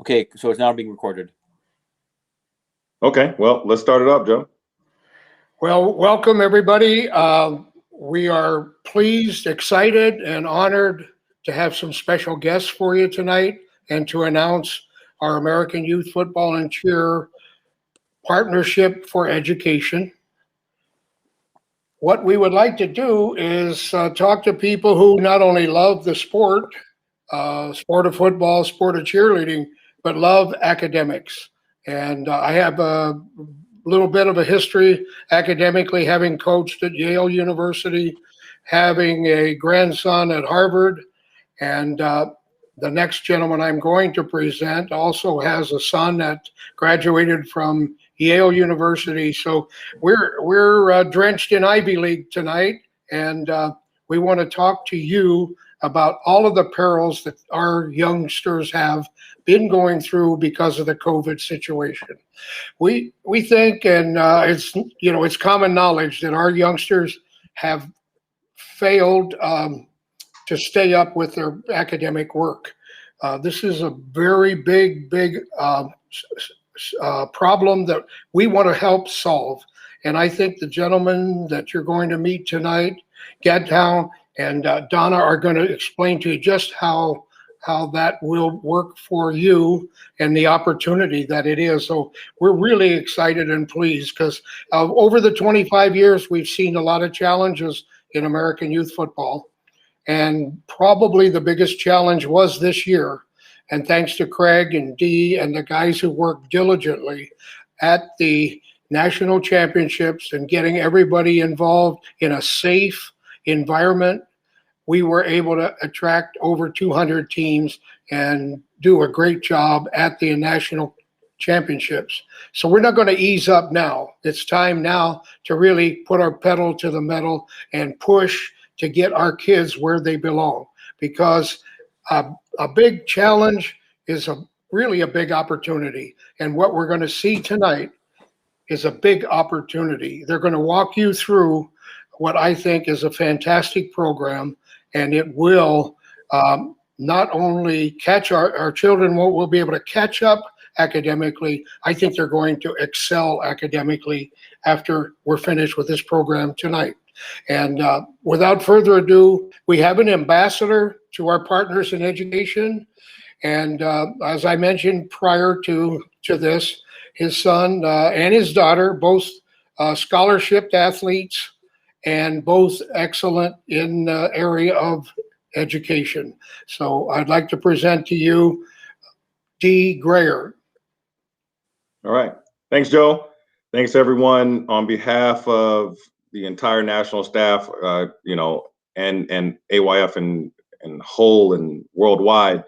Okay, so it's now being recorded. Okay, well, let's start it up, Joe. Well, welcome everybody. We are pleased, excited, and honored to have some special guests for you tonight and to announce our American Youth Football and Cheer Partnership for Education. What we would like to do is talk to people who not only love the sport of football, sport of cheerleading, but love academics. And I have a little bit of a history academically, having coached at Yale University, having a grandson at Harvard, and the next gentleman I'm going to present also has a son that graduated from Yale University. So we're drenched in Ivy League tonight, and we want to talk to you about all of the perils that our youngsters have been going through because of the COVID situation. We think, and it's common knowledge that our youngsters have failed to stay up with their academic work. This is a very big problem that we want to help solve. And I think the gentlemen that you're going to meet tonight, Gadtown and Donna, are going to explain to you just how that will work for you and the opportunity that it is. So we're really excited and pleased because over the 25 years, we've seen a lot of challenges in American youth football. And probably the biggest challenge was this year. And thanks to Craig and Dee and the guys who worked diligently at the national championships and getting everybody involved in a safe environment, we were able to attract over 200 teams and do a great job at the national championships. So we're not going to ease up now. It's time now to really put our pedal to the metal and push to get our kids where they belong, because a big challenge is really a big opportunity. And what we're going to see tonight is a big opportunity. They're going to walk you through what I think is a fantastic program, and it will not only catch our children, will be able to catch up academically. I think they're going to excel academically after we're finished with this program tonight. And without further ado, we have an ambassador to our partners in education. And as I mentioned prior to this, his son and his daughter, both scholarship athletes and both excellent in the area of education. So I'd like to present to you Dee Grayer. All right. Thanks, Joe. Thanks, everyone. On behalf of the entire national staff, and AYF and whole and worldwide,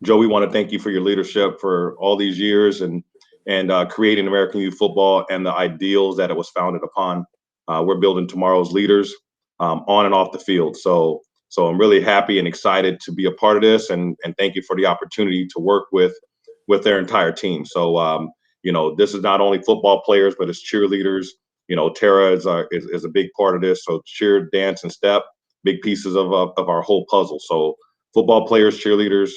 Joe, we want to thank you for your leadership for all these years and creating American youth football and the ideals that it was founded upon. We're building tomorrow's leaders on and off the field. So I'm really happy and excited to be a part of this, and thank you for the opportunity to work with their entire team. So this is not only football players, but it's cheerleaders. Tara is a big part of this. So cheer, dance, and step, big pieces of our whole puzzle. So football players, cheerleaders,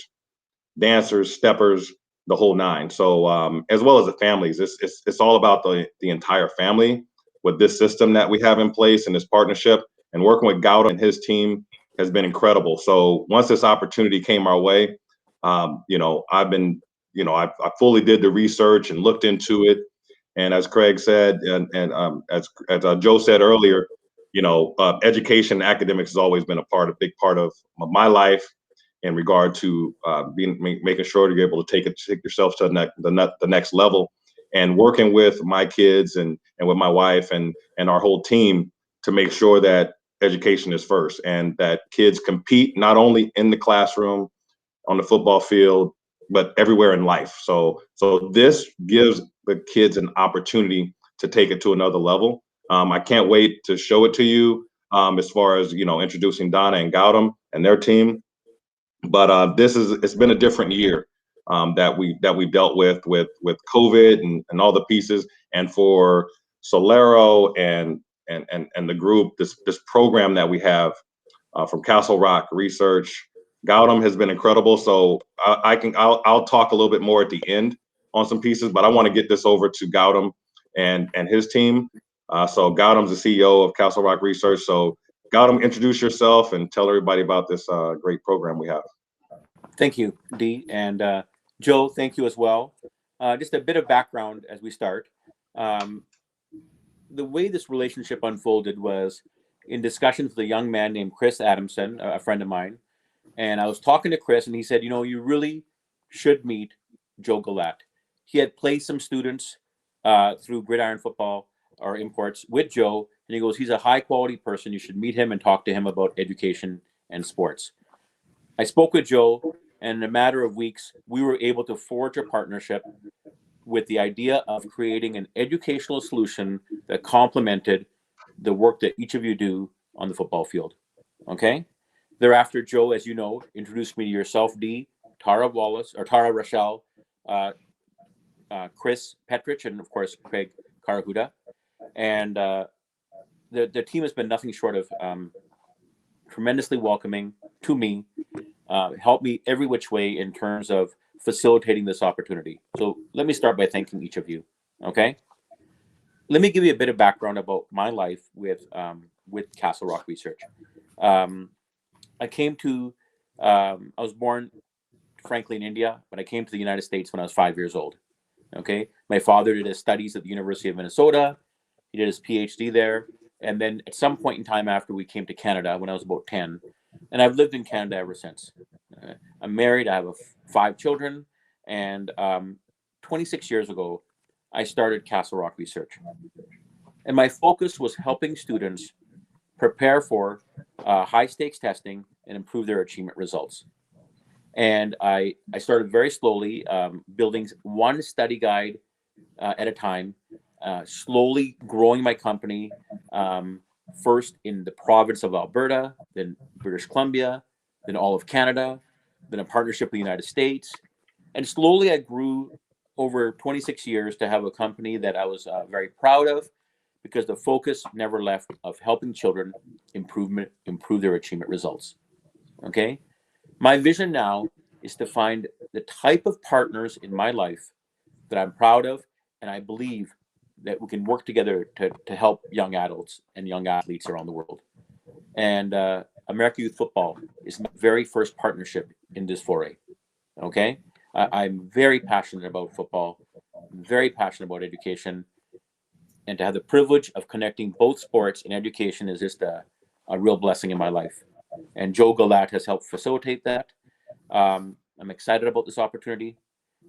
dancers, steppers, the whole nine. So as well as the families, it's all about the entire family with this system that we have in place and this partnership. And working with Gautam and his team has been incredible. So once this opportunity came our way, I fully did the research and looked into it. And as Craig said, and as Joe said earlier, education and academics has always been a big part of my life in regard to making sure you're able to take yourself to the next level, and working with my kids and with my wife and our whole team to make sure that education is first and that kids compete not only in the classroom, on the football field, but everywhere in life. So this gives the kids an opportunity to take it to another level. I can't wait to show it to you as far as, introducing Donna and Gautam and their team. But it's been a different year that we dealt with COVID and all the pieces. And for SOLARO and the group, this program that we have from Castle Rock Research, Gautam has been incredible. So I'll talk a little bit more at the end on some pieces, but I want to get this over to Gautam and his team. So Gautam's the CEO of Castle Rock Research. So Gautam, introduce yourself and tell everybody about this great program we have. Thank you, Dee. And Joe, thank you as well. Just a bit of background as we start. The way this relationship unfolded was in discussions with a young man named Chris Adamson, a friend of mine. And I was talking to Chris, and he said, you really should meet Joe Galat. He had played some students through Gridiron Football or Imports with Joe. And he goes, he's a high quality person. You should meet him and talk to him about education and sports. I spoke with Joe, and in a matter of weeks, we were able to forge a partnership with the idea of creating an educational solution that complemented the work that each of you do on the football field. Okay? Thereafter, Joe, as you know, introduced me to yourself, Dee, Tara Rochelle, Chris Petrich, and of course, Craig Karahuda. And the team has been nothing short of tremendously welcoming to me, helped me every which way in terms of facilitating this opportunity. So let me start by thanking each of you. Okay. Let me give you a bit of background about my life with Castle Rock Research. I was born, frankly, in India, but I came to the United States when I was 5 years old. Okay. My father did his studies at the University of Minnesota. He did his PhD there. And then at some point in time after, we came to Canada when I was about 10. And I've lived in Canada ever since. I'm married. I have 5 children. And 26 years ago, I started Castle Rock Research. And my focus was helping students prepare for high stakes testing and improve their achievement results. And I started very slowly, building one study guide at a time, slowly growing my company, first in the province of Alberta, then British Columbia, then all of Canada, then a partnership with the United States. And slowly I grew over 26 years to have a company that I was very proud of, because the focus never left of helping children improve their achievement results. Okay. My vision now is to find the type of partners in my life that I'm proud of, and I believe that we can work together to help young adults and young athletes around the world. And America Youth Football is my very first partnership in this foray. Okay. I'm very passionate about football, very passionate about education, and to have the privilege of connecting both sports and education is just a real blessing in my life. And Joe Galat has helped facilitate that. I'm excited about this opportunity,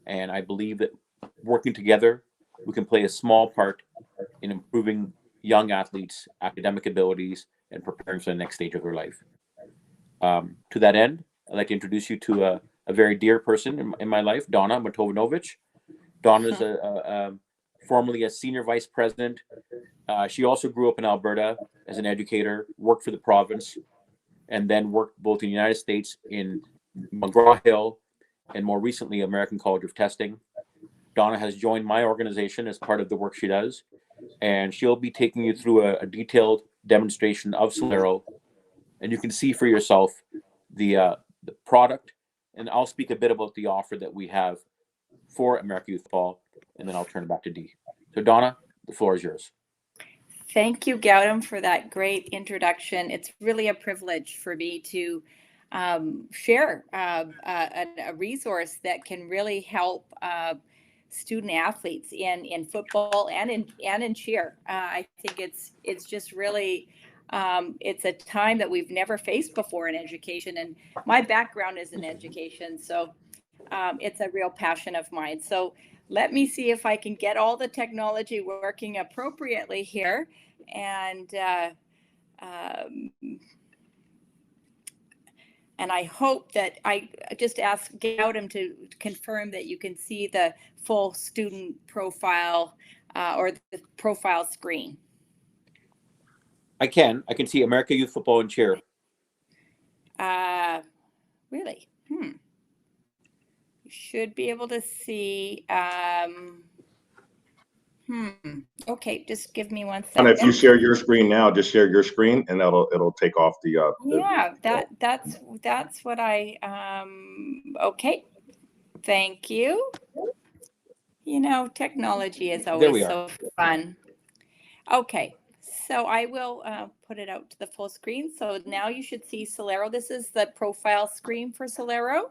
and I believe that working together, we can play a small part in improving young athletes' academic abilities and preparing for the next stage of their life. To that end, I'd like to introduce you to a very dear person in my life, Donna Matovanovic. Donna is formerly a senior vice president. She also grew up in Alberta as an educator, worked for the province, and then worked both in the United States in McGraw-Hill and more recently American College of Testing. Donna has joined my organization as part of the work she does, and she'll be taking you through a detailed demonstration of SOLARO, and you can see for yourself the product, and I'll speak a bit about the offer that we have for America Youth Football, and then I'll turn it back to Dee. So Donna, the floor is yours. Thank you, Gautam, for that great introduction. It's really a privilege for me to share a resource that can really help student athletes in football and in cheer. I think it's just really it's a time that we've never faced before in education, and my background is in education, so it's a real passion of mine. So let me see if I can get all the technology working appropriately here. And I hope that I just ask Gautam to confirm that you can see the full student profile or the profile screen. I can see America Youth Football and Cheer. Really? You should be able to see. Okay, just give me 1 And if you second. share your screen now, just share your screen, and it'll take off the. Yeah, that's what I okay. Thank you. You know, technology is There we always are. so fun. Okay, so I will put it out to the full screen. So now you should see Solaro. This is the profile screen for Solaro.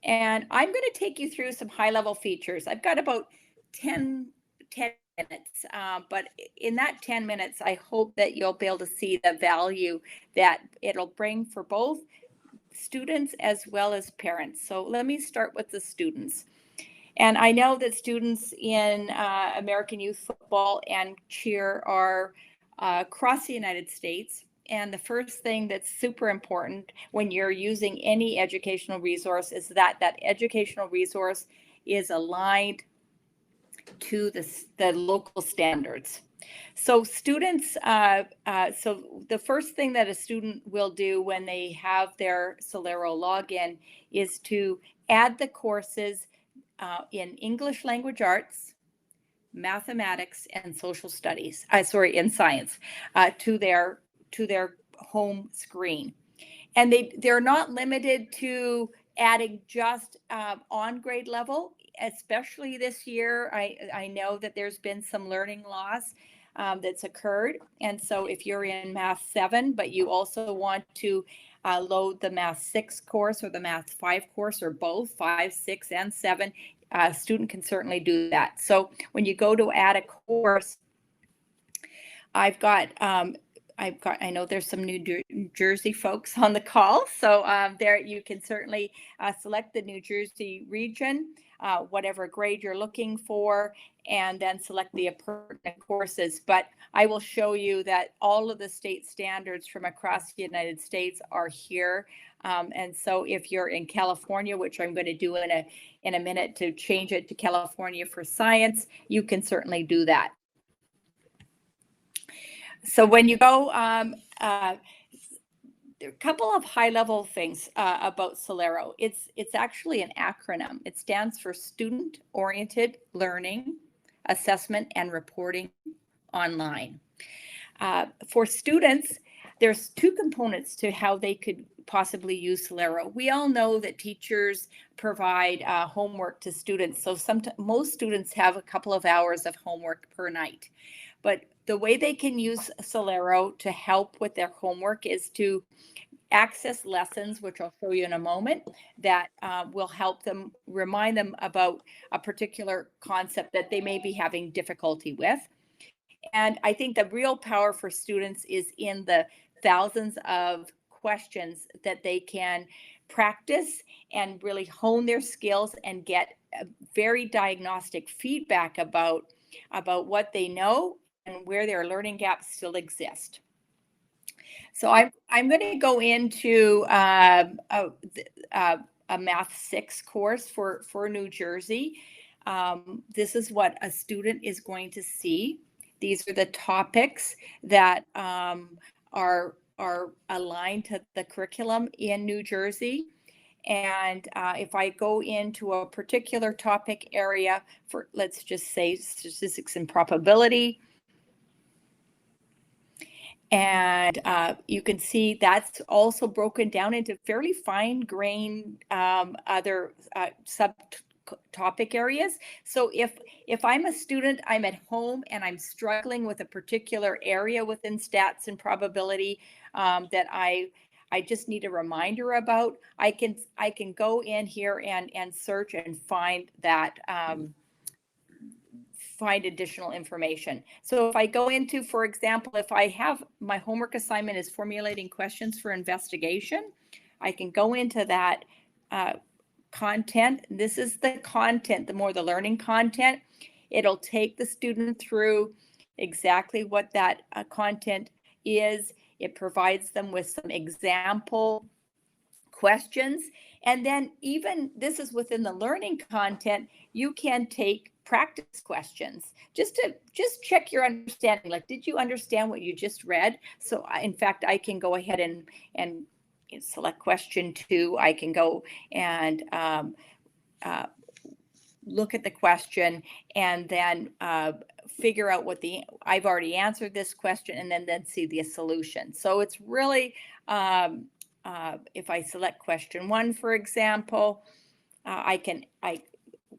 And I'm going to take you through some high-level features. I've got about 10 minutes, but in that 10 minutes, I hope that you'll be able to see the value that it'll bring for both students as well as parents. So let me start with the students. And I know that students in American youth football and cheer are across the United States. And the first thing that's super important when you're using any educational resource is that that educational resource is aligned to the local standards. So students, so the first thing that a student will do when they have their Solaro login is to add the courses in English language arts, mathematics, and social studies, in science, to their home screen. And they're not limited to adding just on grade level, especially this year. I know that there's been some learning loss that's occurred. And so if you're in Math 7, but you also want to load the Math 6 course or the Math 5 course, or both 5, 6, and 7, a student can certainly do that. So when you go to add a course, I know there's some New Jersey folks on the call. So there you can certainly select the New Jersey region, whatever grade you're looking for, and then select the pertinent courses. But I will show you that all of the state standards from across the United States are here. And so if you're in California, which I'm going to do in a minute to change it to California for science, you can certainly do that. So when you go, there are a couple of high-level things about Solaro. It's actually an acronym. It stands for Student-Oriented Learning, Assessment, and Reporting Online. For students, there's two components to how they could possibly use Solaro. We all know that teachers provide homework to students. So most students have a couple of hours of homework per night. But the way they can use Solaro to help with their homework is to access lessons, which I'll show you in a moment, that will help them, remind them about a particular concept that they may be having difficulty with. And I think the real power for students is in the thousands of questions that they can practice and really hone their skills and get very diagnostic feedback about what they know and where their learning gaps still exist. So I'm going to go into a Math 6 course for New Jersey. This is what a student is going to see. These are the topics that are aligned to the curriculum in New Jersey. And if I go into a particular topic area for, let's just say, statistics and probability, and you can see that's also broken down into fairly fine-grained other subtopic areas. So if I'm a student, I'm at home and I'm struggling with a particular area within stats and probability that I just need a reminder about, I can go in here and search and find that. Find additional information. So if I go into, for example, if I have my homework assignment is formulating questions for investigation, I can go into that content. This is the content, the learning content. It'll take the student through exactly what that content is. It provides them with some example questions. And then even this is within the learning content, you can take practice questions just check your understanding. Like, did you understand what you just read? So in fact, I can go ahead and select question 2. I can go and look at the question and then figure out what I've already answered this question, and then see the solution. So it's really, if I select question 1, for example,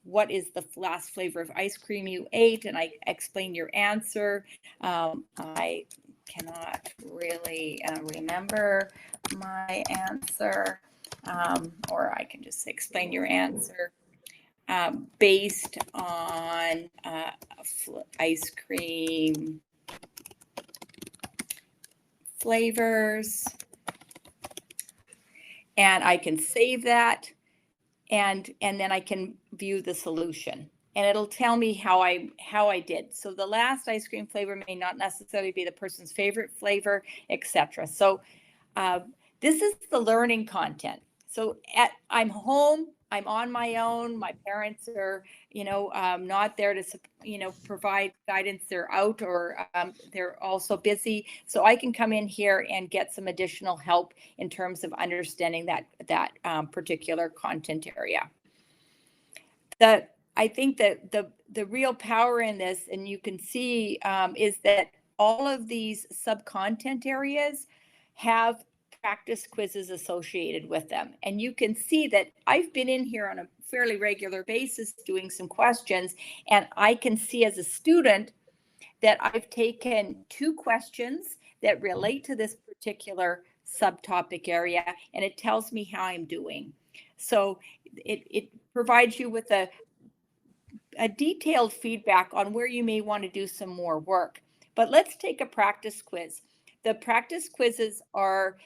what is the last flavor of ice cream you ate? And I explain your answer. I cannot really remember my answer, or I can just explain your answer based on ice cream flavors. And I can save that, and then I can view the solution, and it'll tell me how I did. So the last ice cream flavor may not necessarily be the person's favorite flavor, etc. So this is the learning content. So I'm home, I'm on my own. My parents are, not there to, provide guidance. They're out, or they're also busy. So I can come in here and get some additional help in terms of understanding that particular content area. I think that the real power in this, and you can see, is that all of these sub-content areas have practice quizzes associated with them. And you can see that I've been in here on a fairly regular basis doing some questions, and I can see as a student that I've taken 2 questions that relate to this particular subtopic area, and it tells me how I'm doing. So it provides you with a detailed feedback on where you may want to do some more work. But let's take a practice quiz. The practice quizzes are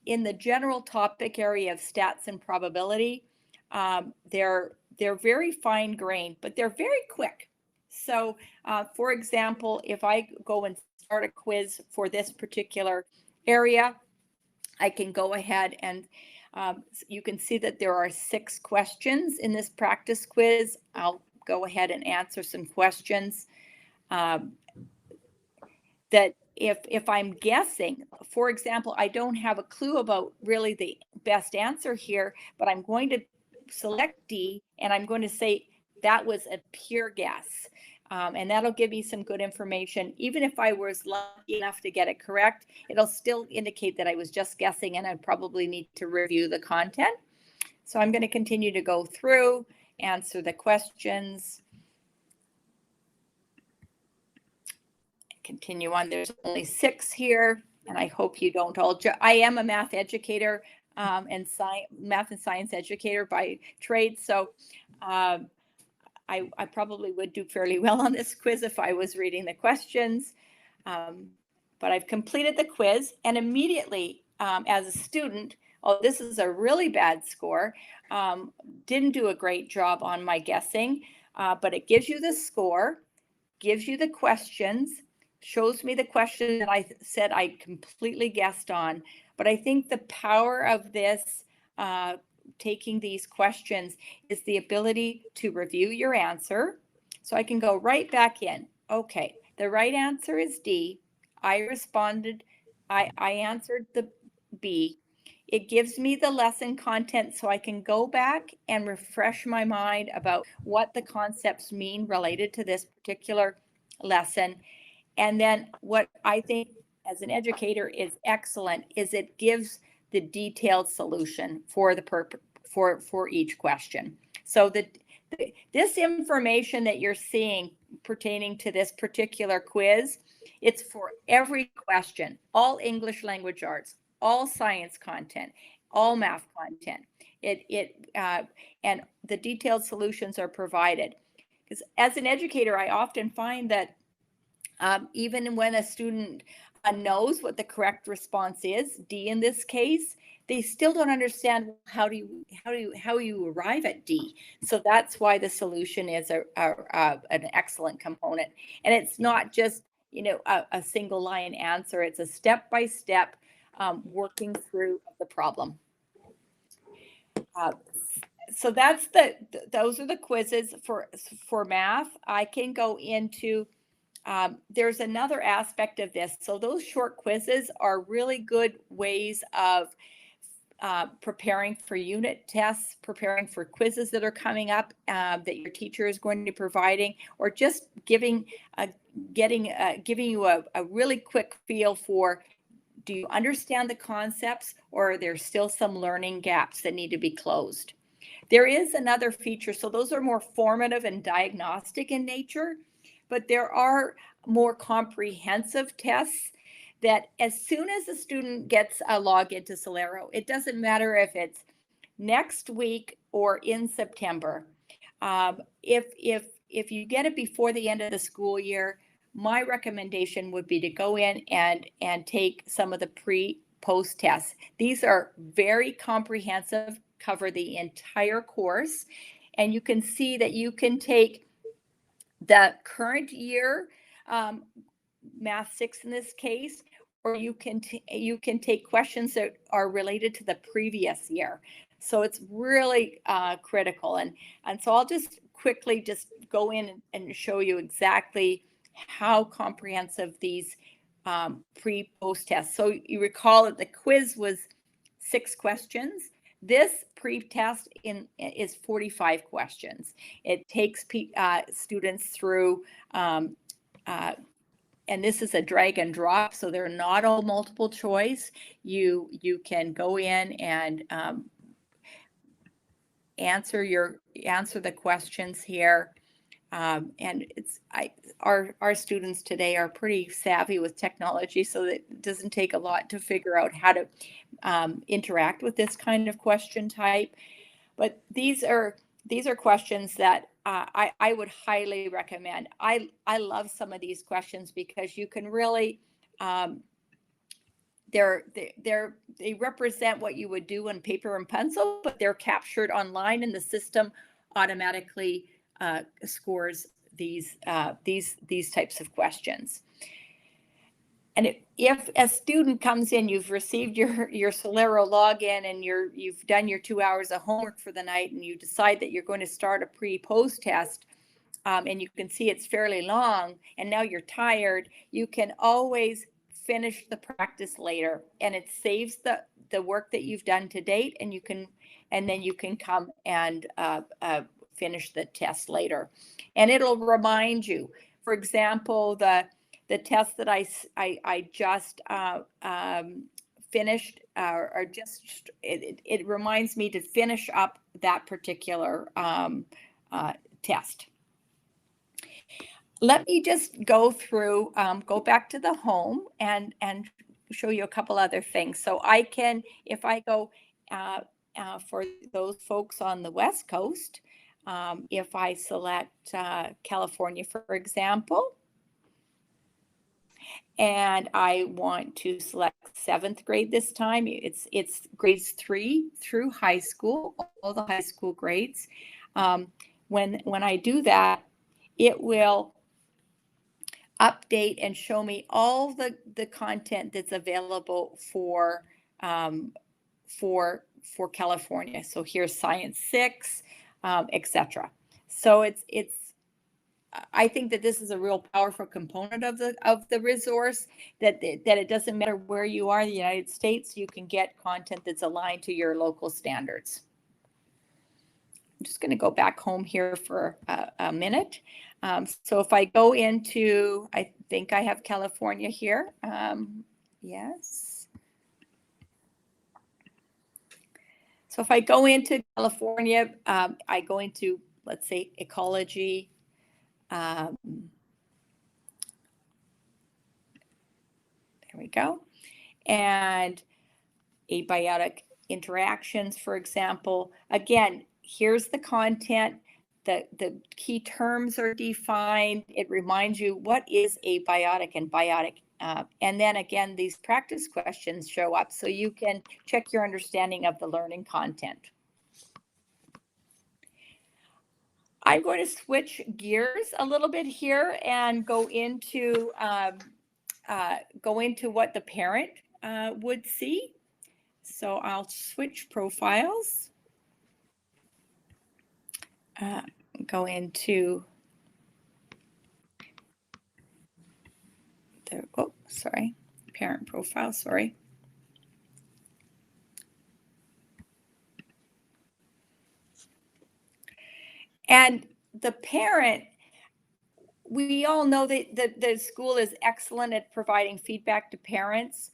in the general topic area of stats and probability. They're very fine-grained, but they're very quick. So, for example, if I go and start a quiz for this particular area, I can go ahead and you can see that there are 6 questions in this practice quiz. I'll go ahead and answer some questions that if I'm guessing, for example, I don't have a clue about really the best answer here, but I'm going to select D, and I'm going to say that was a pure guess. And that'll give me some good information. Even if I was lucky enough to get it correct, it'll still indicate that I was just guessing, and I probably need to review the content. So I'm going to continue to go through, answer the questions. Continue on. There's only 6 here, and I hope you don't all. I am a math educator and math and science educator by trade, so I probably would do fairly well on this quiz if I was reading the questions. But I've completed the quiz, and immediately, as a student, oh, this is a really bad score. Didn't do a great job on my guessing, but it gives you the score, gives you the questions, shows me the question that I said I completely guessed on. But I think the power of this, taking these questions, is the ability to review your answer. So I can go right back in. Okay, the right answer is D. I responded, I answered the B. It gives me the lesson content, so I can go back and refresh my mind about what the concepts mean related to this particular lesson. And then what I think as an educator is excellent is it gives the detailed solution for for each question. So this information that you're seeing pertaining to this particular quiz, it's for every question, all English language arts, all science content, all math content. And the detailed solutions are provided. Because as an educator, I often find that even when a student knows what the correct response is, D in this case, they still don't understand how you arrive at D. So that's why the solution is an excellent component. And it's not just a single line answer. It's a step-by-step working through the problem. So that's those are the quizzes for math. I can go into there's another aspect of this. So those short quizzes are really good ways of preparing for unit tests, preparing for quizzes that are coming up that your teacher is going to be providing, or just giving you a really quick feel for, do you understand the concepts, or are there still some learning gaps that need to be closed? There is another feature, so those are more formative and diagnostic in nature, but there are more comprehensive tests that as soon as a student gets a login to Solaro, it doesn't matter if it's next week or in September. If you get it before the end of the school year, my recommendation would be to go in and take some of the pre-post tests. These are very comprehensive, cover the entire course, and you can see that you can take the current year, Math 6 in this case, or you can take questions that are related to the previous year. So it's really critical. And so I'll just quickly just go in and show you exactly how comprehensive these pre-post tests. So you recall that the quiz was 6 questions. This pre-test is 45 questions. It takes students through, and this is a drag and drop, so they're not all multiple choice. You can go in and answer the questions here. And our students today are pretty savvy with technology, so that it doesn't take a lot to figure out how to interact with this kind of question type. But these are questions that I would highly recommend. I love some of these questions because you can really they represent what you would do on paper and pencil, but they're captured online, and the system automatically scores these types of questions. And if a student comes in, you've received your Solaro login, and you've done your 2 hours of homework for the night, and you decide that you're going to start a pre-post test, and you can see it's fairly long, and now you're tired, you can always finish the practice later, and it saves the work that you've done to date, and then you can come and finish the test later. And it'll remind you, for example, the test that I just finished, or just it reminds me to finish up that particular test. Let me just go through, go back to the home and show you a couple other things. So I can, if I go for those folks on the West Coast, if I select California, for example, and I want to select 7th grade this time, it's grades 3 through high school, all the high school grades. When I do that, it will update and show me all the content that's available for California. So here's Science 6, etc. So I think that this is a real powerful component of the resource, that it doesn't matter where you are in the United States, you can get content that's aligned to your local standards. I'm just going to go back home here for a minute. So if I go into, I think I have California here. Yes. So if I go into California, I go into, let's say, ecology. There we go. And abiotic interactions, for example. Again, here's the content. The key terms are defined. It reminds you what is abiotic and biotic. And then again, these practice questions show up so you can check your understanding of the learning content. I'm going to switch gears a little bit here and go into what the parent would see. So I'll switch profiles. Go into the parent profile, sorry. And the parent, we all know that the school is excellent at providing feedback to parents,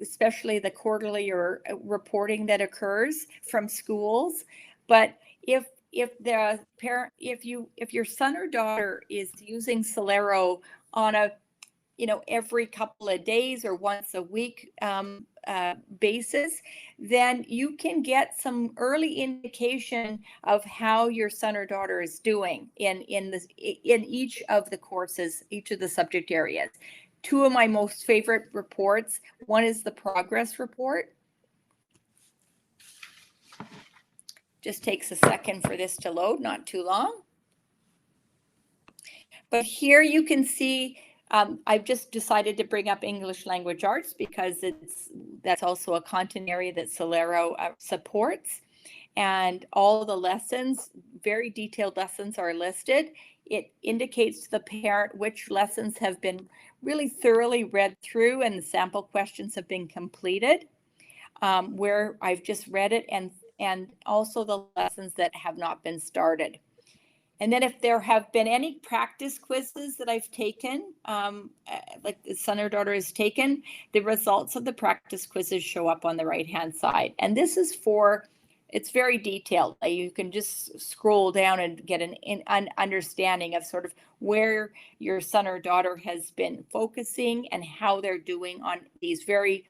especially the quarterly or reporting that occurs from schools. But if the parent, if your son or daughter is using SOLARO on a every couple of days or once a week basis, then you can get some early indication of how your son or daughter is doing in each of the courses, each of the subject areas. Two of my most favorite reports. One is the progress report. Just takes a second for this to load, not too long. But here you can see, I've just decided to bring up English language arts because that's also a content area that SOLARO supports. And all the lessons, very detailed lessons, are listed. It indicates to the parent which lessons have been really thoroughly read through and the sample questions have been completed, where I've just read it, and also the lessons that have not been started. And then if there have been any practice quizzes that I've taken, like the son or daughter has taken, the results of the practice quizzes show up on the right-hand side. And this is it's very detailed. You can just scroll down and get an understanding of sort of where your son or daughter has been focusing and how they're doing on these really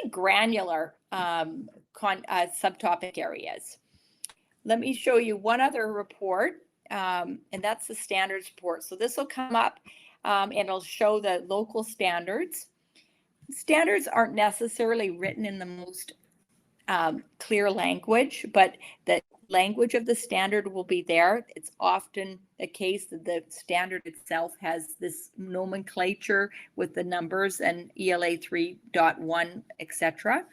granular subtopic areas. Let me show you one other report. And that's the standards report. So this will come up and it'll show the local standards. Standards aren't necessarily written in the most clear language, but the language of the standard will be there. It's often the case that the standard itself has this nomenclature with the numbers and ELA 3.1, etc.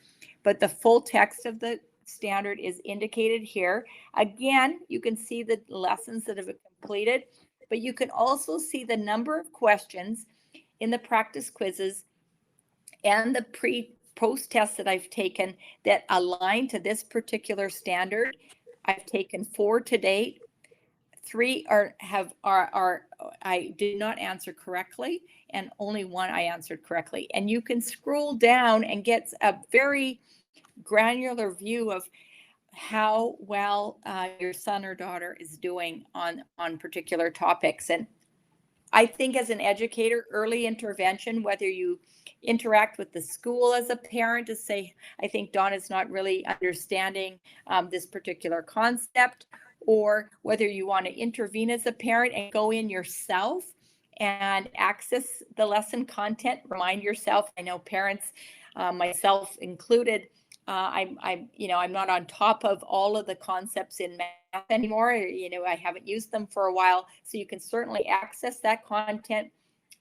But the full text of the standard is indicated here. Again, you can see the lessons that have been completed, but you can also see the number of questions in the practice quizzes and the post tests that I've taken that align to this particular standard. I've taken 4 to date. 3 I did not answer correctly, and only 1 I answered correctly. And you can scroll down and get a very granular view of how well your son or daughter is doing on particular topics. And I think as an educator, early intervention, whether you interact with the school as a parent to say, I think Donna's not really understanding this particular concept, or whether you want to intervene as a parent and go in yourself and access the lesson content, remind yourself. I know parents, myself included, I'm not on top of all of the concepts in math anymore. I haven't used them for a while. So you can certainly access that content,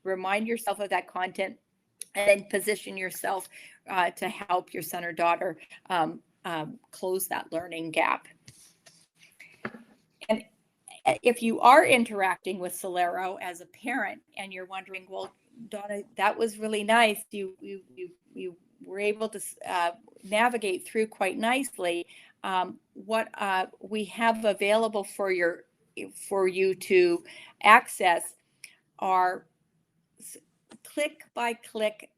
remind yourself of that content, and then position yourself to help your son or daughter close that learning gap. And if you are interacting with SOLARO as a parent and you're wondering, well, Donna, that was really nice. You were able to navigate through quite nicely. What we have available for you to access are click-by-click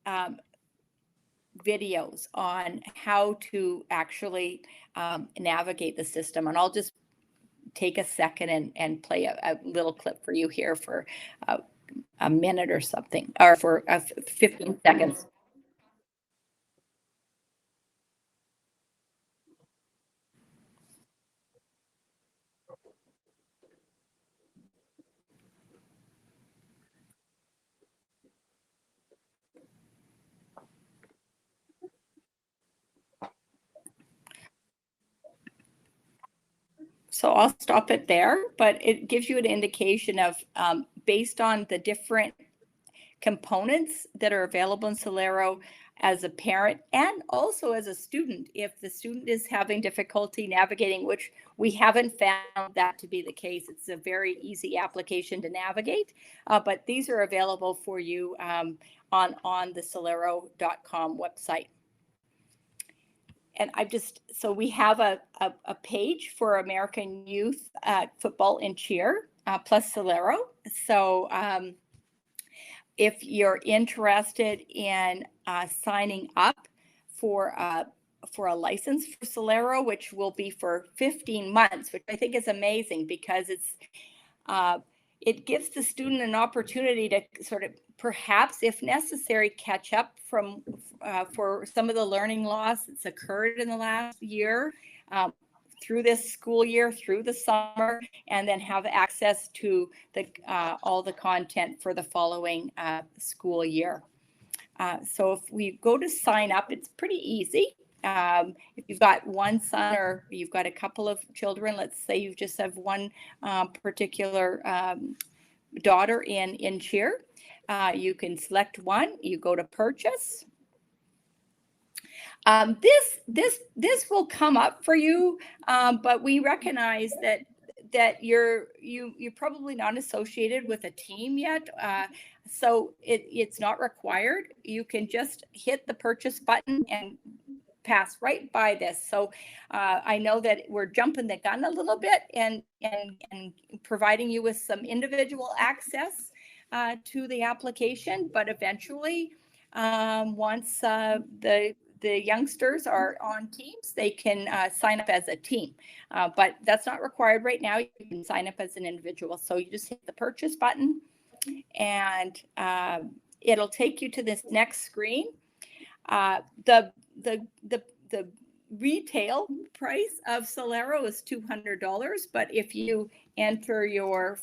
videos on how to actually navigate the system. And I'll just take a second and play a little clip for you here for a minute or something, or for 15 seconds. So I'll stop it there, but it gives you an indication of, based on the different components that are available in SOLARO as a parent and also as a student, if the student is having difficulty navigating, which we haven't found that to be the case. It's a very easy application to navigate, but these are available for you on the solaro.com website. so we have a page for American Youth Football and Cheer plus SOLARO. So if you're interested in signing up for a license for SOLARO, which will be for 15 months, which I think is amazing because it gives the student an opportunity to sort of perhaps, if necessary, catch up for some of the learning loss that's occurred in the last year, through this school year, through the summer, and then have access to all the content for the following school year. So if we go to sign up, it's pretty easy. If you've got one son or you've got a couple of children, let's say you just have one particular daughter in cheer, you can select one, you go to purchase. This will come up for you, but we recognize that you're probably not associated with a team yet, so it's not required. You can just hit the purchase button and pass right by this. So I know that we're jumping the gun a little bit and providing you with some individual access to the application, but eventually, once the youngsters are on teams, they can sign up as a team, but that's not required right now. You can sign up as an individual. So you just hit the purchase button, and it'll take you to this next screen. The retail price of SOLARO is $200, but if you enter your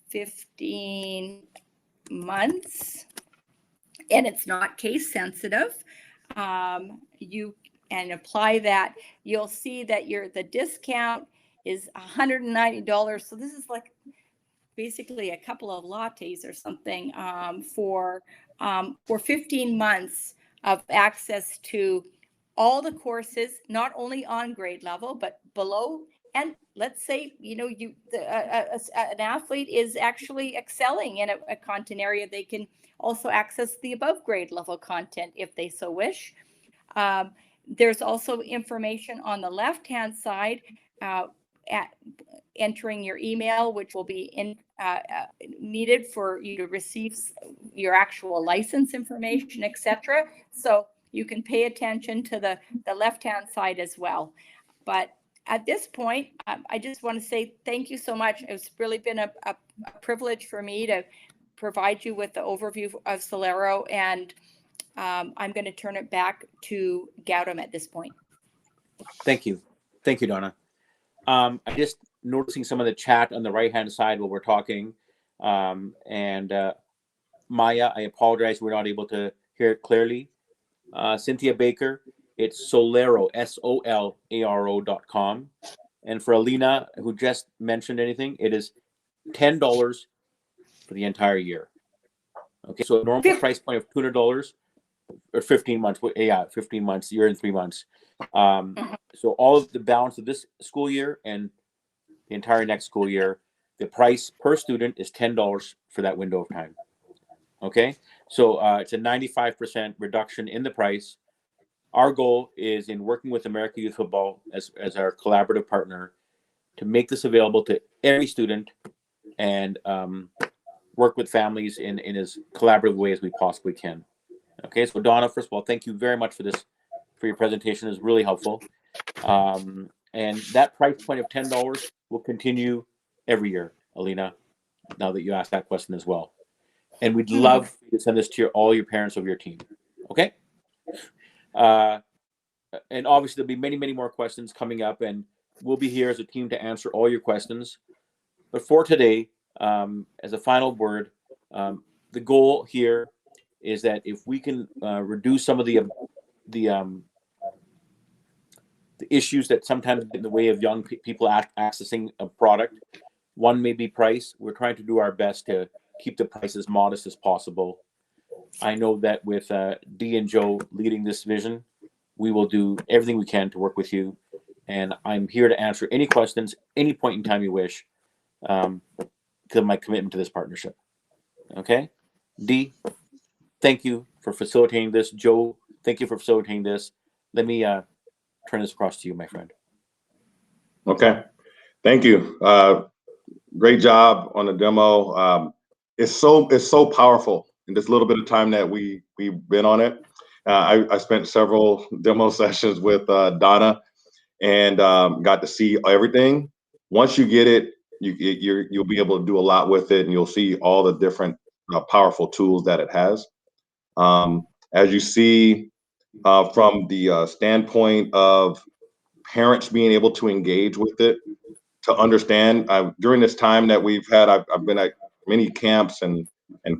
15 months, and it's not case sensitive, you and apply that, you'll see that the discount is $190. So this is like basically a couple of lattes or something, for 15 months of access to all the courses, not only on grade level, but below. And let's say, an athlete is actually excelling in a content area, they can also access the above grade level content if they so wish. There's also information on the left-hand side at entering your email, which will be needed for you to receive your actual license information, etc. So you can pay attention to the left-hand side as well. But at this point, I just want to say thank you so much. It's really been a privilege for me to provide you with the overview of SOLARO, and I'm going to turn it back to Gautam at this point. Thank you, Donna. I'm just noticing some of the chat on the right-hand side while we're talking, and Maya, I apologize, we're not able to hear it clearly. Cynthia Baker, it's Solaro, SOLARO.com. And for Alina, who just mentioned anything, it is $10 for the entire year. Okay, so a normal price point of $200 or 15 months. Yeah, 15 months, year and 3 months. So all of the balance of this school year and the entire next school year, the price per student is $10 for that window of time. Okay, so it's a 95% reduction in the price. Our goal is, in working with American Youth Football as our collaborative partner, to make this available to every student and work with families in as collaborative way as we possibly can. Okay, so Donna, first of all, thank you very much for your presentation. It was really helpful. And that price point of $10 will continue every year, Alina, now that you asked that question as well. And we'd love to send this to all your parents of your team. Okay? And obviously there'll be many, many more questions coming up, and we'll be here as a team to answer all your questions. But for today, as a final word, the goal here is that if we can reduce some of the issues that sometimes get in the way of young people accessing a product, one may be price. We're trying to do our best to keep the price as modest as possible. I know that with Dee and Joe leading this vision, we will do everything we can to work with you. And I'm here to answer any questions, any point in time you wish, because of my commitment to this partnership. Okay? Dee, thank you for facilitating this. Joe, thank you for facilitating this. Let me turn this across to you, my friend. Okay, thank you. Great job on the demo. It's so powerful in this little bit of time that we've been on it. I spent several demo sessions with Donna, and got to see everything. Once you get it, you'll be able to do a lot with it, and you'll see all the different powerful tools that it has. As you see, from the standpoint of parents being able to engage with it, to understand, during this time that we've had, I've been at many camps and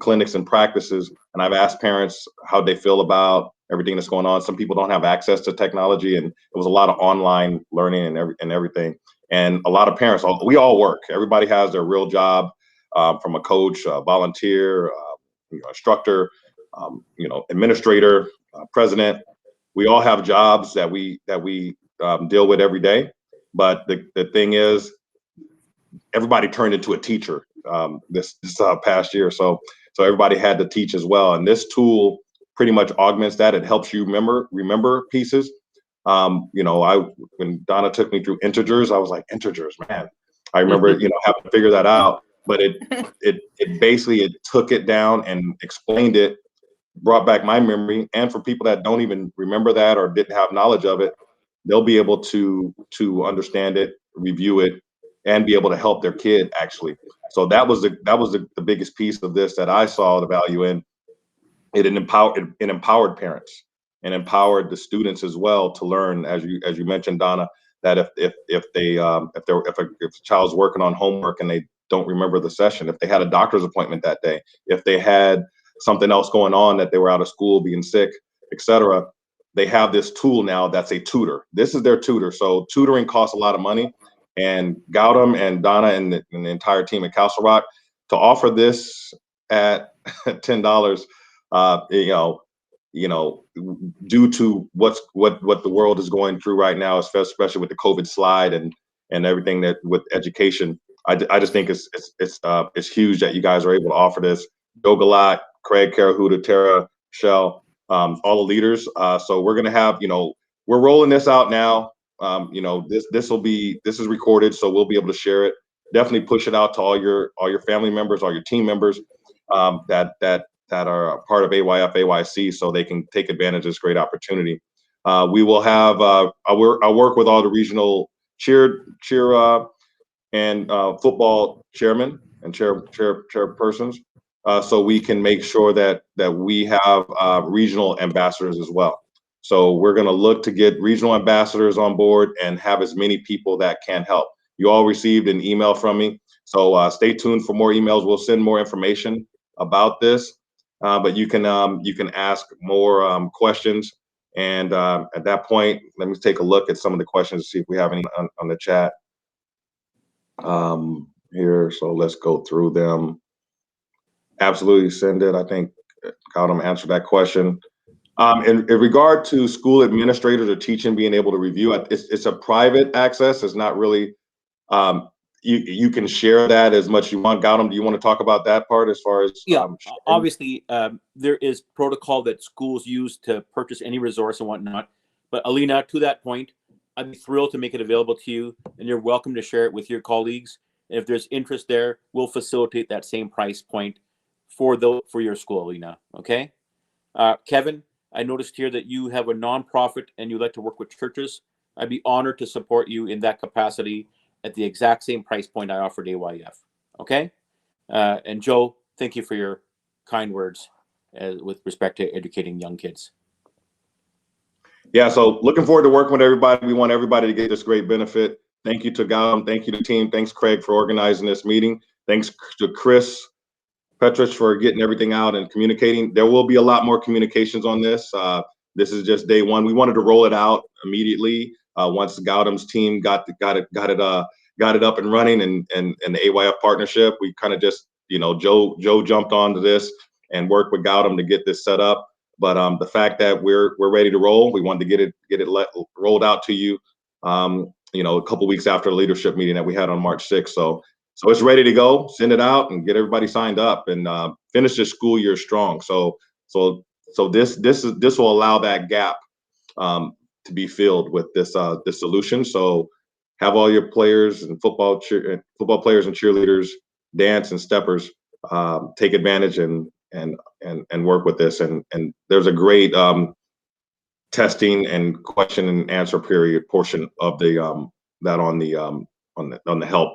clinics and practices, and I've asked parents how they feel about everything that's going on. Some people don't have access to technology, and it was a lot of online learning and everything. And a lot of parents, we all work. Everybody has their real job, from a coach, a volunteer, instructor, administrator, president. We all have jobs that we deal with every day. But the thing is, everybody turned into a teacher this past year. So everybody had to teach as well. And this tool pretty much augments that. It helps you remember pieces. When Donna took me through integers, I was like, integers, man. I remember, having to figure that out. But it basically took it down and explained it, brought back my memory. And for people that don't even remember that or didn't have knowledge of it, they'll be able to understand it, review it, and be able to help their kid actually. So that was the biggest piece of this that I saw the value in. It empowered parents and empowered the students as well to learn, as you mentioned, Donna, that if a child's working on homework and they don't remember the session, if they had a doctor's appointment that day, if they had something else going on, that they were out of school, being sick, etc., they have this tool now that's a tutor. This is their tutor. So tutoring costs a lot of money. And Gautam and Donna and the entire team at Castle Rock, to offer this at $10, due to what the world is going through right now, especially with the COVID slide and everything that with education, I just think it's huge that you guys are able to offer this. Joe Galat, Craig, Karahuda, Tara, Michelle, all the leaders. So we're gonna have, we're rolling this out now. This is recorded, so we'll be able to share it. Definitely push it out to all your family members, all your team members that are a part of AYF, AYC, so they can take advantage of this great opportunity. We will have I work with all the regional cheer and football chairmen and chairpersons, so we can make sure that we have regional ambassadors as well. So we're going to look to get regional ambassadors on board and have as many people that can help. You all received an email from me, so stay tuned for more emails. We'll send more information about this, but you can ask more questions. And at that point, let me take a look at some of the questions to see if we have any on the chat here. So let's go through them. Absolutely, send it. I think Gautam answered that question. In regard to school administrators or teaching being able to review, it's a private access. It's not really, you can share that as much as you want. Gautam, do you want to talk about that part as far as? Yeah, obviously, there is protocol that schools use to purchase any resource and whatnot. But Alina, to that point, I'd be thrilled to make it available to you, and you're welcome to share it with your colleagues. And if there's interest there, we'll facilitate that same price point for your school, Alina. Okay, Kevin, I noticed here that you have a nonprofit and you like to work with churches. I'd be honored to support you in that capacity at the exact same price point I offered AYF. Okay? And Joe, thank you for your kind words with respect to educating young kids. Yeah, so looking forward to working with everybody. We want everybody to get this great benefit. Thank you to Gautam. Thank you to the team. Thanks, Craig, for organizing this meeting. Thanks to Chris Petrich for getting everything out and communicating. There will be a lot more communications on this. This is just day one. We wanted to roll it out immediately once Gautam's team got it up and running, and the AYF partnership. We kind of just, Joe jumped onto this and worked with Gautam to get this set up. But the fact that we're ready to roll, we wanted to get it rolled out to you, a couple weeks after the leadership meeting that we had on March 6th. So it's ready to go. Send it out and get everybody signed up and finish this school year strong. So So this will allow that gap to be filled with this solution. So have all your players and football players and cheerleaders, dance and steppers take advantage and work with this. And there's a great testing and question and answer period portion of the that on the help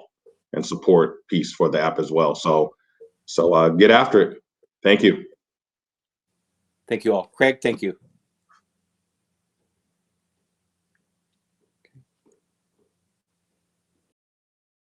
and support piece for the app as well. So get after it. Thank you. Thank you all. Craig, thank you.